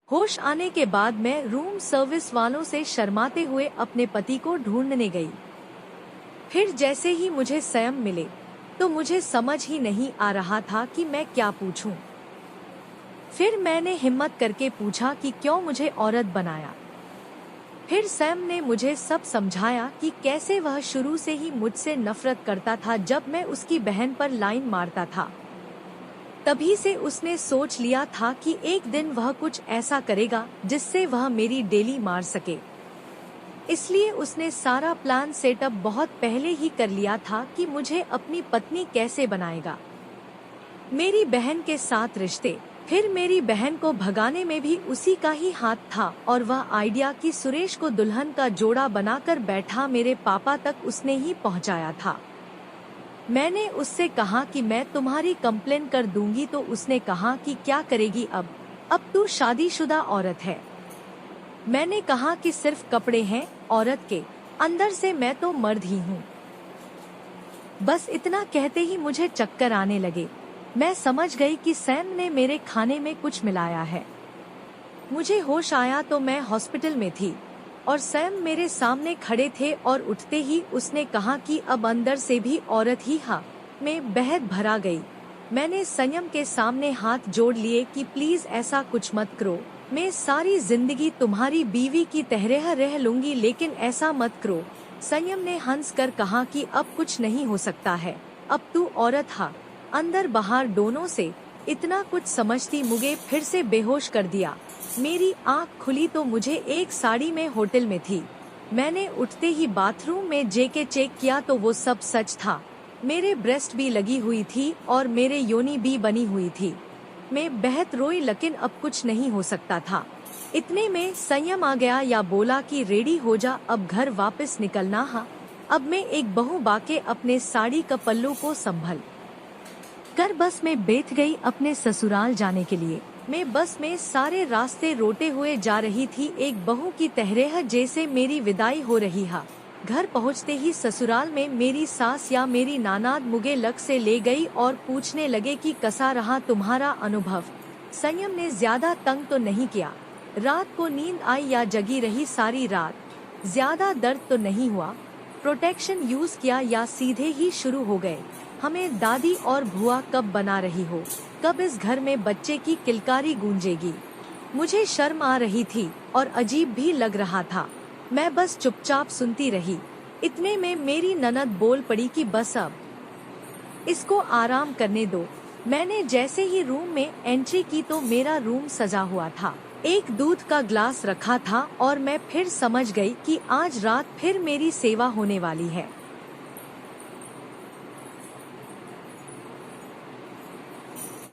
होश आने के बाद मैं रूम सर्विस वालों से शर्माते हुए अपने पति को ढूंढने गई। फिर जैसे ही मुझे स्वयं मिले तो मुझे समझ ही नहीं आ रहा था कि मैं क्या पूछूं। फिर मैंने हिम्मत करके पूछा कि क्यों मुझे औरत बनाया। फिर सैम ने मुझे सब समझाया कि कैसे वह शुरू से ही मुझसे नफरत करता था जब मैं उसकी बहन पर लाइन मारता था। तभी से उसने सोच लिया था कि एक दिन वह कुछ ऐसा करेगा जिससे वह मेरी डेली मार सके। इसलिए उसने सारा प्लान सेटअप बहुत पहले ही कर लिया था कि मुझे अपनी पत्नी कैसे बनाएगा। मेरी बहन के साथ रिश्ते, फिर मेरी बहन को भगाने में भी उसी का ही हाथ था और वह आइडिया कि सुरेश को दुल्हन का जोड़ा बनाकर बैठा मेरे पापा तक उसने ही पहुंचाया था। मैंने उससे कहा कि मैं तुम्हारी कंप्लेन कर दूंगी तो उसने कहा कि क्या करेगी अब तू शादीशुदा औरत है। मैंने कहा कि सिर्फ कपड़े हैं औरत के, अंदर से मैं तो मर्द ही हूँ। बस इतना कहते ही मुझे चक्कर आने लगे। मैं समझ गई कि सैम ने मेरे खाने में कुछ मिलाया है। मुझे होश आया तो मैं हॉस्पिटल में थी और सैम मेरे सामने खड़े थे और उठते ही उसने कहा कि अब अंदर से भी औरत ही हा। मैं बेहद भरा गई। मैंने संयम के सामने हाथ जोड़ लिए कि प्लीज ऐसा कुछ मत करो, मैं सारी जिंदगी तुम्हारी बीवी की तरह रह लूंगी, लेकिन ऐसा मत करो। संयम ने हंस कर कहा कि अब कुछ नहीं हो सकता है, अब तू औरत हा, अंदर बाहर दोनों से इतना कुछ समझती मुझे फिर से बेहोश कर दिया। मेरी आंख खुली तो मुझे एक साड़ी में होटल में थी। मैंने उठते ही बाथरूम में जेके चेक किया तो वो सब सच था। मेरे ब्रेस्ट भी लगी हुई थी और मेरे योनि भी बनी हुई थी। मैं बेहद रोई, लेकिन अब कुछ नहीं हो सकता था। इतने में संयम आ गया या बोला कि रेडी हो जा, अब घर वापस निकलना हा। अब मैं एक बहू बाके अपने साड़ी का पल्लू को संभल कर बस में बैठ गई अपने ससुराल जाने के लिए। मैं बस में सारे रास्ते रोते हुए जा रही थी, एक बहू की तरह जैसे मेरी विदाई हो रही है। घर पहुंचते ही ससुराल में मेरी सास या मेरी नानाद मुझे लग से ले गई और पूछने लगे कि कैसा रहा तुम्हारा अनुभव। संयम ने ज्यादा तंग तो नहीं किया। रात को नींद आई या जगी रही सारी रात, ज्यादा दर्द तो नहीं हुआ। प्रोटेक्शन यूज किया या सीधे ही शुरू हो गए। हमें दादी और भुआ कब बना रही हो, कब इस घर में बच्चे की किलकारी गूंजेगी। मुझे शर्म आ रही थी और अजीब भी लग रहा था। मैं बस चुपचाप सुनती रही। इतने में मेरी ननद बोल पड़ी कि बस अब इसको आराम करने दो। मैंने जैसे ही रूम में एंट्री की तो मेरा रूम सजा हुआ था। एक दूध का ग्लास रखा था और मैं फिर समझ गई कि आज रात फिर मेरी सेवा होने वाली है।